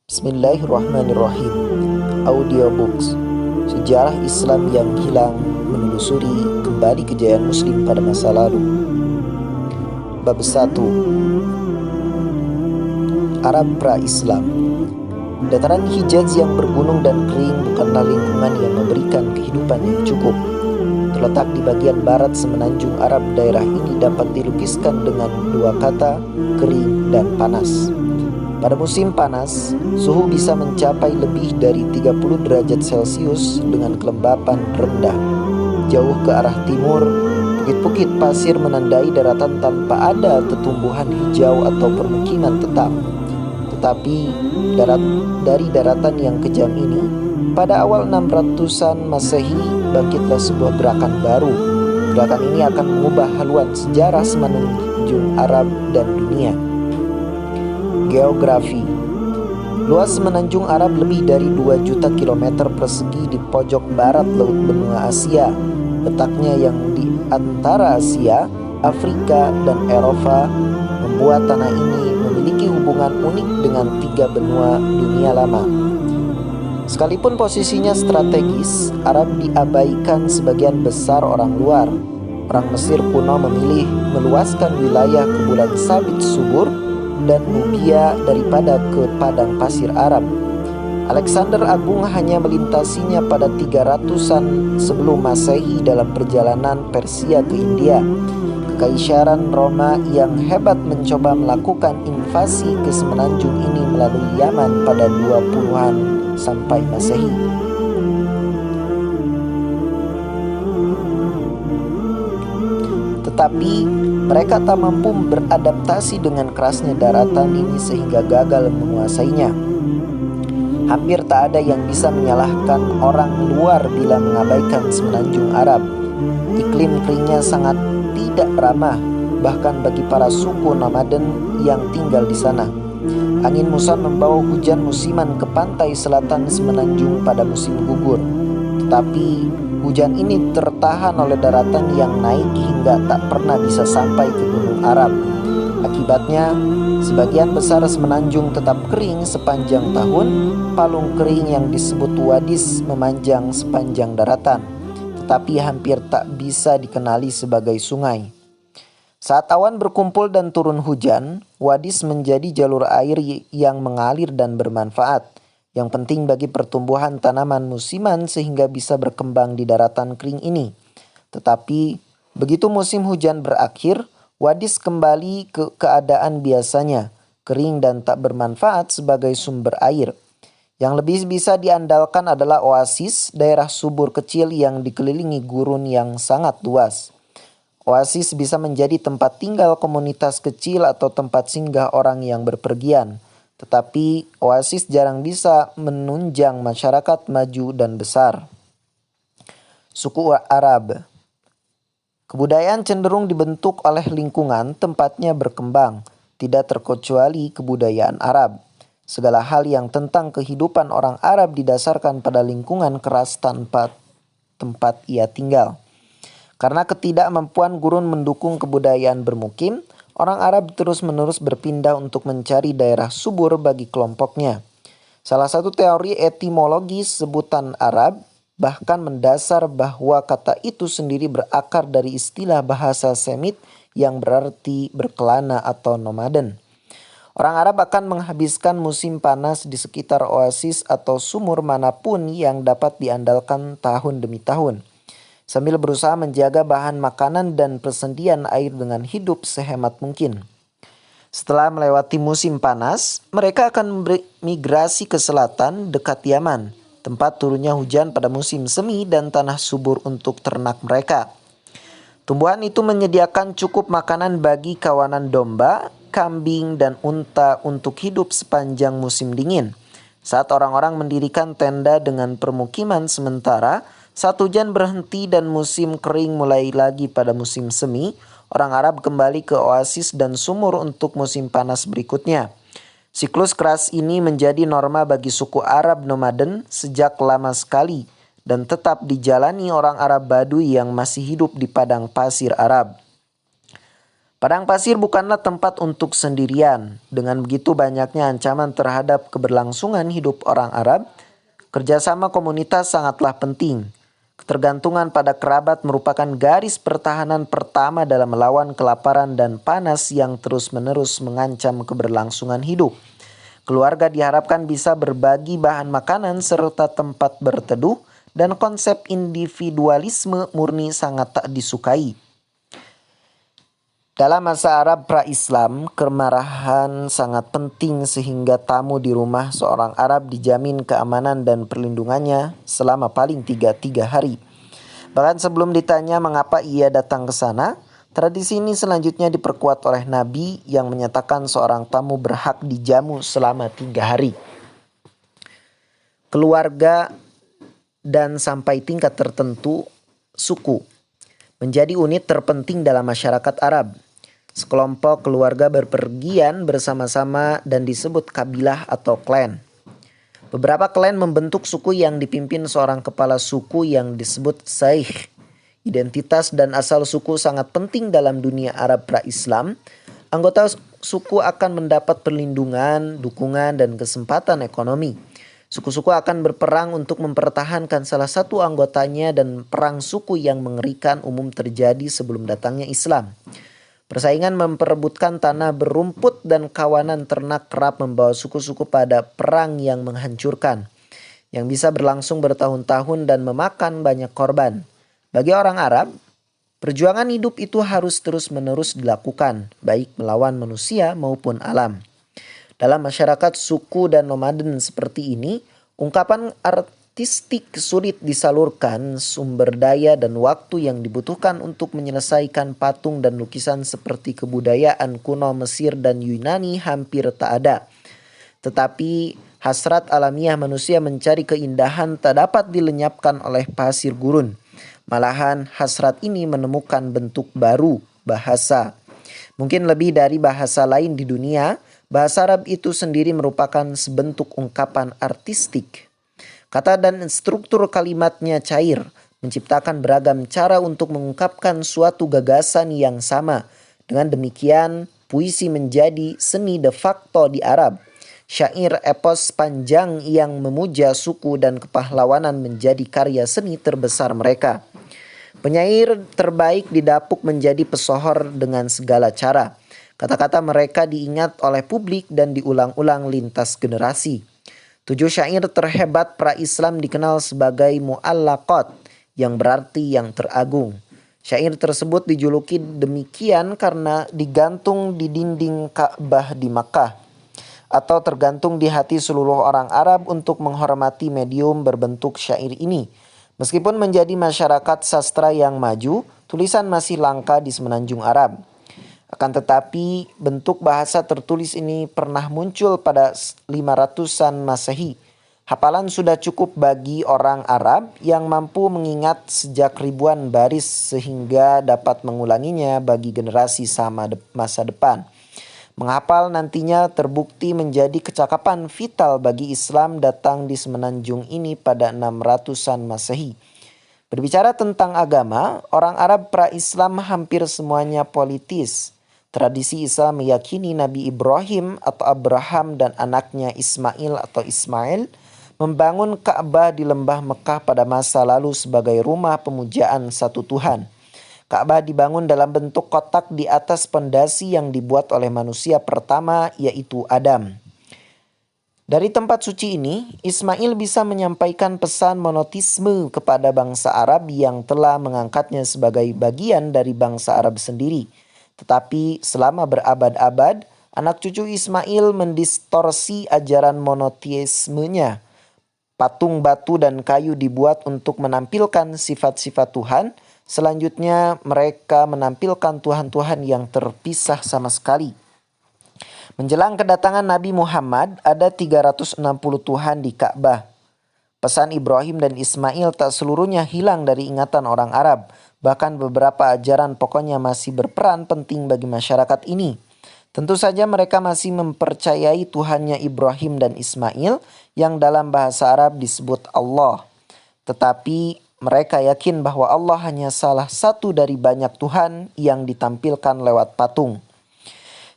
Bismillahirrahmanirrahim. Audiobooks. Sejarah Islam yang hilang menelusuri kembali kejayaan Muslim pada masa lalu. Bab 1. Arab pra-Islam. Dataran Hijaz yang bergunung dan kering bukanlah lingkungan yang memberikan kehidupan yang cukup. Terletak di bagian barat semenanjung Arab, daerah ini dapat dilukiskan dengan dua kata, kering dan panas. Pada musim panas, suhu bisa mencapai lebih dari 30 derajat Celcius dengan kelembapan rendah. Jauh ke arah timur, bukit-bukit pasir menandai daratan tanpa ada tumbuhan hijau atau permukiman tetap. Tetapi dari daratan yang kejam ini, pada awal 600-an Masehi bangkitlah sebuah gerakan baru. Gerakan ini akan mengubah haluan sejarah semenanjung Arab dan dunia. Geografi. Luas semenanjung Arab lebih dari 2 juta kilometer persegi di pojok barat laut benua Asia. Letaknya yang di antara Asia, Afrika, dan Eropa membuat tanah ini memiliki hubungan unik dengan 3 benua dunia lama. Sekalipun posisinya strategis, Arab diabaikan sebagian besar orang luar. Orang Mesir kuno memilih meluaskan wilayah ke bulan sabit subur dan Nubia daripada ke padang pasir Arab. Alexander Agung hanya melintasinya pada 300-an sebelum Masehi dalam perjalanan Persia ke India. Kekaisaran Roma yang hebat mencoba melakukan invasi ke semenanjung ini melalui Yaman pada 20-an sampai Masehi. Tetapi mereka tak mampu beradaptasi dengan kerasnya daratan ini sehingga gagal menguasainya. Hampir tak ada yang bisa menyalahkan orang luar bila mengabaikan semenanjung Arab. Iklim keringnya sangat tidak ramah, bahkan bagi para suku nomaden yang tinggal di sana. Angin muson membawa hujan musiman ke pantai selatan semenanjung pada musim gugur. Tetapi hujan ini tertahan oleh daratan yang naik hingga tak pernah bisa sampai ke Gunung Arab. Akibatnya, sebagian besar semenanjung tetap kering sepanjang tahun. Palung kering yang disebut wadis memanjang sepanjang daratan, tetapi hampir tak bisa dikenali sebagai sungai. Saat awan berkumpul dan turun hujan, wadis menjadi jalur air yang mengalir dan bermanfaat, yang penting bagi pertumbuhan tanaman musiman sehingga bisa berkembang di daratan kering ini. Tetapi begitu musim hujan berakhir, wadis kembali ke keadaan biasanya, kering dan tak bermanfaat sebagai sumber air. Yang lebih bisa diandalkan adalah oasis, daerah subur kecil yang dikelilingi gurun yang sangat luas. Oasis bisa menjadi tempat tinggal komunitas kecil atau tempat singgah orang yang berpergian. Tetapi oasis jarang bisa menunjang masyarakat maju dan besar. Suku Arab. Kebudayaan cenderung dibentuk oleh lingkungan tempatnya berkembang, tidak terkecuali kebudayaan Arab. Segala hal yang tentang kehidupan orang Arab didasarkan pada lingkungan keras tanpa tempat ia tinggal. Karena ketidakmampuan gurun mendukung kebudayaan bermukim, orang Arab terus-menerus berpindah untuk mencari daerah subur bagi kelompoknya. Salah satu teori etimologis sebutan Arab bahkan mendasar bahwa kata itu sendiri berakar dari istilah bahasa Semit yang berarti berkelana atau nomaden. Orang Arab akan menghabiskan musim panas di sekitar oasis atau sumur manapun yang dapat diandalkan tahun demi tahun, sambil berusaha menjaga bahan makanan dan persediaan air dengan hidup sehemat mungkin. Setelah melewati musim panas, mereka akan migrasi ke selatan dekat Yaman, tempat turunnya hujan pada musim semi dan tanah subur untuk ternak mereka. Tumbuhan itu menyediakan cukup makanan bagi kawanan domba, kambing, dan unta untuk hidup sepanjang musim dingin. Saat orang-orang mendirikan tenda dengan permukiman sementara, saat hujan berhenti dan musim kering mulai lagi pada musim semi, orang Arab kembali ke oasis dan sumur untuk musim panas berikutnya. Siklus keras ini menjadi norma bagi suku Arab nomaden sejak lama sekali dan tetap dijalani orang Arab Baduy yang masih hidup di padang pasir Arab. Padang pasir bukanlah tempat untuk sendirian. Dengan begitu banyaknya ancaman terhadap keberlangsungan hidup orang Arab, kerjasama komunitas sangatlah penting. Ketergantungan pada kerabat merupakan garis pertahanan pertama dalam melawan kelaparan dan panas yang terus-menerus mengancam keberlangsungan hidup. Keluarga diharapkan bisa berbagi bahan makanan serta tempat berteduh, dan konsep individualisme murni sangat tak disukai. Dalam masa Arab pra-Islam, kemarahan sangat penting sehingga tamu di rumah seorang Arab dijamin keamanan dan perlindungannya selama paling tiga hari. Bahkan sebelum ditanya mengapa ia datang ke sana, tradisi ini selanjutnya diperkuat oleh Nabi yang menyatakan seorang tamu berhak dijamu selama 3 hari. Keluarga dan sampai tingkat tertentu suku menjadi unit terpenting dalam masyarakat Arab. Sekelompok keluarga berpergian bersama-sama dan disebut kabilah atau klan. Beberapa klan membentuk suku yang dipimpin seorang kepala suku yang disebut Saih. Identitas dan asal suku sangat penting dalam dunia Arab pra-Islam. Anggota suku akan mendapat perlindungan, dukungan, dan kesempatan ekonomi. Suku-suku akan berperang untuk mempertahankan salah satu anggotanya, dan perang suku yang mengerikan umum terjadi sebelum datangnya Islam. Persaingan memperebutkan tanah berumput dan kawanan ternak kerap membawa suku-suku pada perang yang menghancurkan, yang bisa berlangsung bertahun-tahun dan memakan banyak korban. Bagi orang Arab, perjuangan hidup itu harus terus-menerus dilakukan, baik melawan manusia maupun alam. Dalam masyarakat suku dan nomaden seperti ini, ungkapan artistik sulit disalurkan. Sumber daya dan waktu yang dibutuhkan untuk menyelesaikan patung dan lukisan seperti kebudayaan kuno Mesir dan Yunani hampir tak ada. Tetapi hasrat alamiah manusia mencari keindahan tak dapat dilenyapkan oleh pasir gurun. Malahan hasrat ini menemukan bentuk baru, bahasa. Mungkin lebih dari bahasa lain di dunia, bahasa Arab itu sendiri merupakan sebentuk ungkapan artistik. Kata dan struktur kalimatnya cair, menciptakan beragam cara untuk mengungkapkan suatu gagasan yang sama. Dengan demikian, puisi menjadi seni de facto di Arab. Syair epos panjang yang memuja suku dan kepahlawanan menjadi karya seni terbesar mereka. Penyair terbaik didapuk menjadi pesohor dengan segala cara. Kata-kata mereka diingat oleh publik dan diulang-ulang lintas generasi. 7 syair terhebat pra-Islam dikenal sebagai mu'allaqat, yang berarti yang teragung. Syair tersebut dijuluki demikian karena digantung di dinding Ka'bah di Makkah, atau tergantung di hati seluruh orang Arab untuk menghormati medium berbentuk syair ini. Meskipun menjadi masyarakat sastra yang maju, tulisan masih langka di semenanjung Arab. Akan tetapi, bentuk bahasa tertulis ini pernah muncul pada 500-an Masehi. Hafalan sudah cukup bagi orang Arab yang mampu mengingat sejak ribuan baris sehingga dapat mengulanginya bagi generasi masa depan. Menghafal nantinya terbukti menjadi kecakapan vital bagi Islam datang di semenanjung ini pada 600-an Masehi. Berbicara tentang agama, orang Arab pra-Islam hampir semuanya politis. Tradisi Islam meyakini Nabi Ibrahim atau Abraham dan anaknya Ismail atau Ismail membangun Ka'bah di lembah Mekah pada masa lalu sebagai rumah pemujaan satu Tuhan. Ka'bah dibangun dalam bentuk kotak di atas pondasi yang dibuat oleh manusia pertama, yaitu Adam. Dari tempat suci ini, Ismail bisa menyampaikan pesan monoteisme kepada bangsa Arab yang telah mengangkatnya sebagai bagian dari bangsa Arab sendiri. Tetapi selama berabad-abad, anak cucu Ismail mendistorsi ajaran monoteismenya. Patung batu dan kayu dibuat untuk menampilkan sifat-sifat Tuhan. Selanjutnya mereka menampilkan Tuhan-Tuhan yang terpisah sama sekali. Menjelang kedatangan Nabi Muhammad, ada 360 Tuhan di Ka'bah. Pesan Ibrahim dan Ismail tak seluruhnya hilang dari ingatan orang Arab. Bahkan beberapa ajaran pokoknya masih berperan penting bagi masyarakat ini. Tentu saja mereka masih mempercayai Tuhannya Ibrahim dan Ismail yang dalam bahasa Arab disebut Allah. Tetapi mereka yakin bahwa Allah hanya salah satu dari banyak Tuhan yang ditampilkan lewat patung.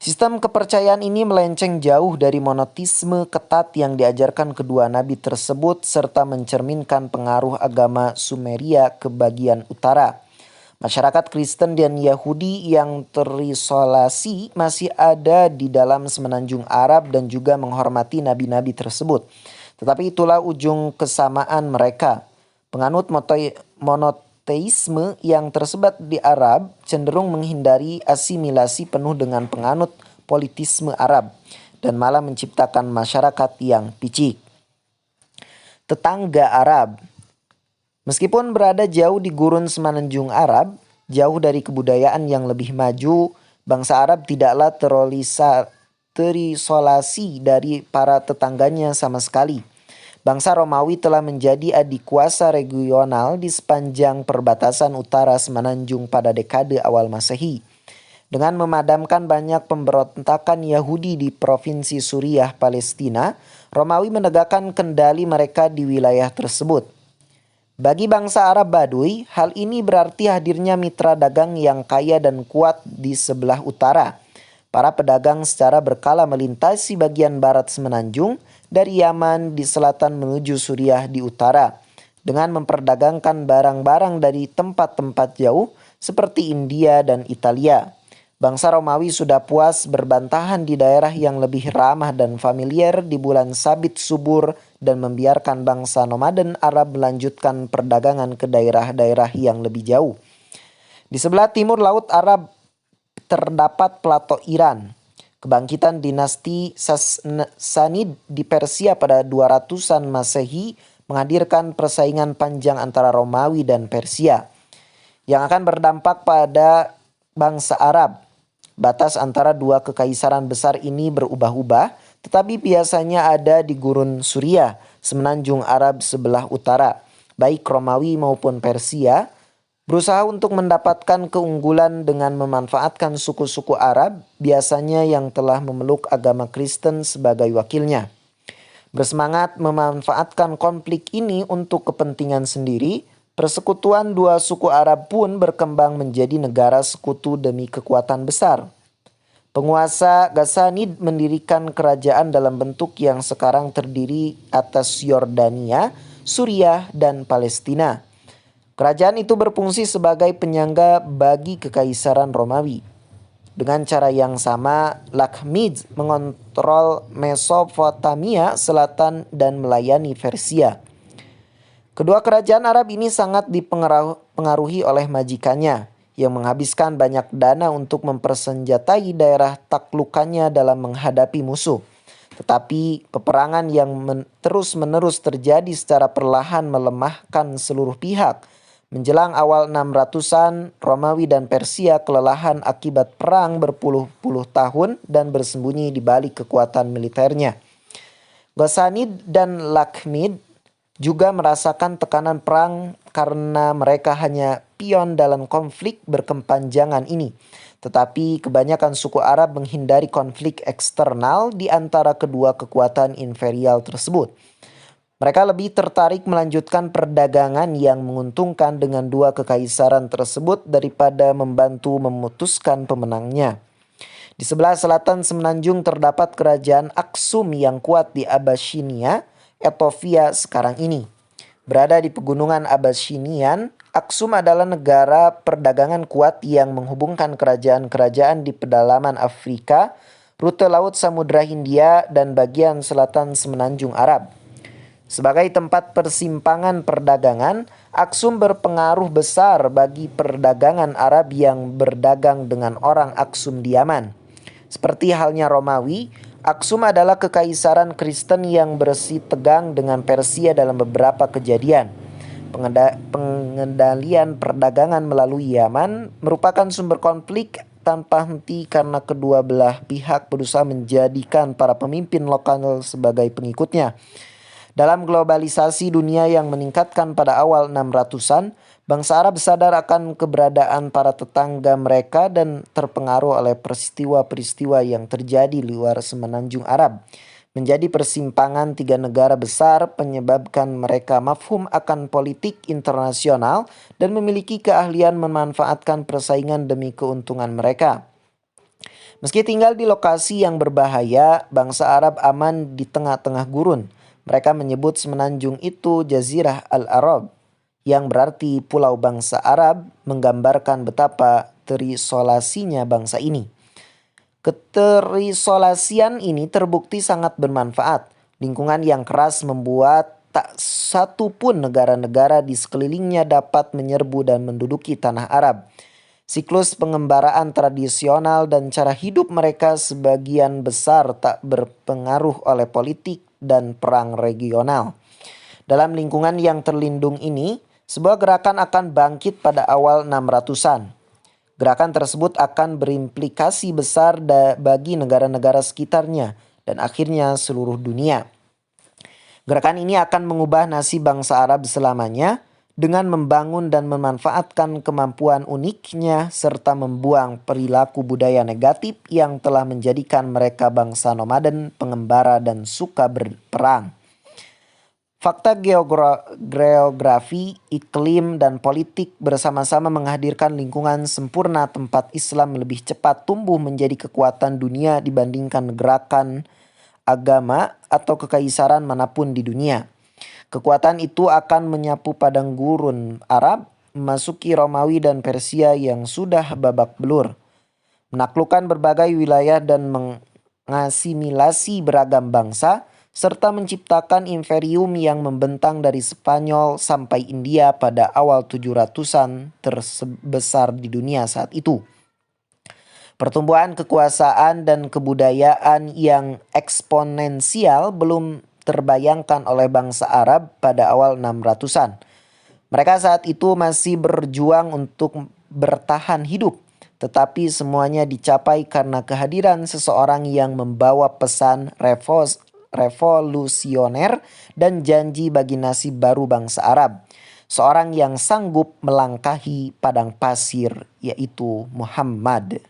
Sistem kepercayaan ini melenceng jauh dari monoteisme ketat yang diajarkan kedua nabi tersebut serta mencerminkan pengaruh agama Sumeria ke bagian utara. Masyarakat Kristen dan Yahudi yang terisolasi masih ada di dalam semenanjung Arab dan juga menghormati nabi-nabi tersebut. Tetapi itulah ujung kesamaan mereka. Penganut monoteisme yang tersebar di Arab cenderung menghindari asimilasi penuh dengan penganut politisme Arab dan malah menciptakan masyarakat yang picik. Tetangga Arab. Meskipun berada jauh di gurun semenanjung Arab, jauh dari kebudayaan yang lebih maju, bangsa Arab tidaklah terisolasi dari para tetangganya sama sekali. Bangsa Romawi telah menjadi adik kuasa regional di sepanjang perbatasan utara semenanjung pada dekade awal Masehi. Dengan memadamkan banyak pemberontakan Yahudi di provinsi Suriah, Palestina, Romawi menegakkan kendali mereka di wilayah tersebut. Bagi bangsa Arab Baduy, hal ini berarti hadirnya mitra dagang yang kaya dan kuat di sebelah utara. Para pedagang secara berkala melintasi bagian barat semenanjung dari Yaman di selatan menuju Suriah di utara dengan memperdagangkan barang-barang dari tempat-tempat jauh seperti India dan Italia. Bangsa Romawi sudah puas berbantahan di daerah yang lebih ramah dan familiar di bulan sabit subur dan membiarkan bangsa nomaden Arab melanjutkan perdagangan ke daerah-daerah yang lebih jauh. Di sebelah timur Laut Arab terdapat plato Iran. Kebangkitan dinasti Sassanid di Persia pada 200-an Masehi menghadirkan persaingan panjang antara Romawi dan Persia yang akan berdampak pada bangsa Arab. Batas antara dua kekaisaran besar ini berubah-ubah, tetapi biasanya ada di gurun Suriah, semenanjung Arab sebelah utara. Baik Romawi maupun Persia berusaha untuk mendapatkan keunggulan dengan memanfaatkan suku-suku Arab, biasanya yang telah memeluk agama Kristen sebagai wakilnya. Bersemangat memanfaatkan konflik ini untuk kepentingan sendiri, persekutuan dua suku Arab pun berkembang menjadi negara sekutu demi kekuatan besar. Penguasa Ghassanid mendirikan kerajaan dalam bentuk yang sekarang terdiri atas Yordania, Suriah, dan Palestina. Kerajaan itu berfungsi sebagai penyangga bagi kekaisaran Romawi. Dengan cara yang sama, Lakhmid mengontrol Mesopotamia Selatan dan melayani Persia. Kedua kerajaan Arab ini sangat dipengaruhi oleh majikannya yang menghabiskan banyak dana untuk mempersenjatai daerah taklukannya dalam menghadapi musuh. Tetapi peperangan yang terus-menerus terjadi secara perlahan melemahkan seluruh pihak. Menjelang awal 600-an, Romawi dan Persia kelelahan akibat perang berpuluh-puluh tahun dan bersembunyi di balik kekuatan militernya. Ghassanid dan Lakhmid juga merasakan tekanan perang karena mereka hanya pion dalam konflik berkepanjangan ini. Tetapi kebanyakan suku Arab menghindari konflik eksternal di antara kedua kekuatan imperial tersebut. Mereka lebih tertarik melanjutkan perdagangan yang menguntungkan dengan dua kekaisaran tersebut daripada membantu memutuskan pemenangnya. Di sebelah selatan semenanjung terdapat kerajaan Aksum yang kuat di Abyssinia, Ethiopia sekarang ini. Berada di pegunungan Abyssinian, Aksum adalah negara perdagangan kuat yang menghubungkan kerajaan-kerajaan di pedalaman Afrika, rute laut Samudra Hindia, dan bagian selatan semenanjung Arab. Sebagai tempat persimpangan perdagangan, Aksum berpengaruh besar bagi perdagangan Arab yang berdagang dengan orang Aksum di Yaman. Seperti halnya Romawi, Aksum adalah kekaisaran Kristen yang bersitegang dengan Persia dalam beberapa kejadian. Pengendalian perdagangan melalui Yaman merupakan sumber konflik tanpa henti karena kedua belah pihak berusaha menjadikan para pemimpin lokal sebagai pengikutnya. Dalam globalisasi dunia yang meningkatkan pada awal 600-an, bangsa Arab sadar akan keberadaan para tetangga mereka dan terpengaruh oleh peristiwa-peristiwa yang terjadi di luar semenanjung Arab. Menjadi persimpangan tiga negara besar menyebabkan mereka mafhum akan politik internasional dan memiliki keahlian memanfaatkan persaingan demi keuntungan mereka. Meski tinggal di lokasi yang berbahaya, bangsa Arab aman di tengah-tengah gurun. Mereka menyebut semenanjung itu Jazirah Al-Arab, yang berarti pulau bangsa Arab, menggambarkan betapa terisolasinya bangsa ini. Keterisolasian ini terbukti sangat bermanfaat. Lingkungan yang keras membuat tak satu pun negara-negara di sekelilingnya dapat menyerbu dan menduduki tanah Arab. Siklus pengembaraan tradisional dan cara hidup mereka sebagian besar tak berpengaruh oleh politik dan perang regional. Dalam lingkungan yang terlindung ini, sebuah gerakan akan bangkit pada awal 600-an. Gerakan tersebut akan berimplikasi besar bagi negara-negara sekitarnya dan akhirnya seluruh dunia. Gerakan ini akan mengubah nasib bangsa Arab selamanya dengan membangun dan memanfaatkan kemampuan uniknya serta membuang perilaku budaya negatif yang telah menjadikan mereka bangsa nomaden, pengembara, dan suka berperang. Fakta geografi, iklim, dan politik bersama-sama menghadirkan lingkungan sempurna tempat Islam lebih cepat tumbuh menjadi kekuatan dunia dibandingkan gerakan agama atau kekaisaran manapun di dunia. Kekuatan itu akan menyapu padang gurun Arab, memasuki Romawi dan Persia yang sudah babak belur, menaklukkan berbagai wilayah dan mengasimilasi beragam bangsa, serta menciptakan imperium yang membentang dari Spanyol sampai India pada awal 700-an terbesar di dunia saat itu. Pertumbuhan kekuasaan dan kebudayaan yang eksponensial belum terbayangkan oleh bangsa Arab pada awal 600-an. Mereka saat itu masih berjuang untuk bertahan hidup, tetapi semuanya dicapai karena kehadiran seseorang yang membawa pesan revolusioner dan janji bagi nasib baru bangsa Arab. Seorang yang sanggup melangkahi padang pasir, yaitu Muhammad.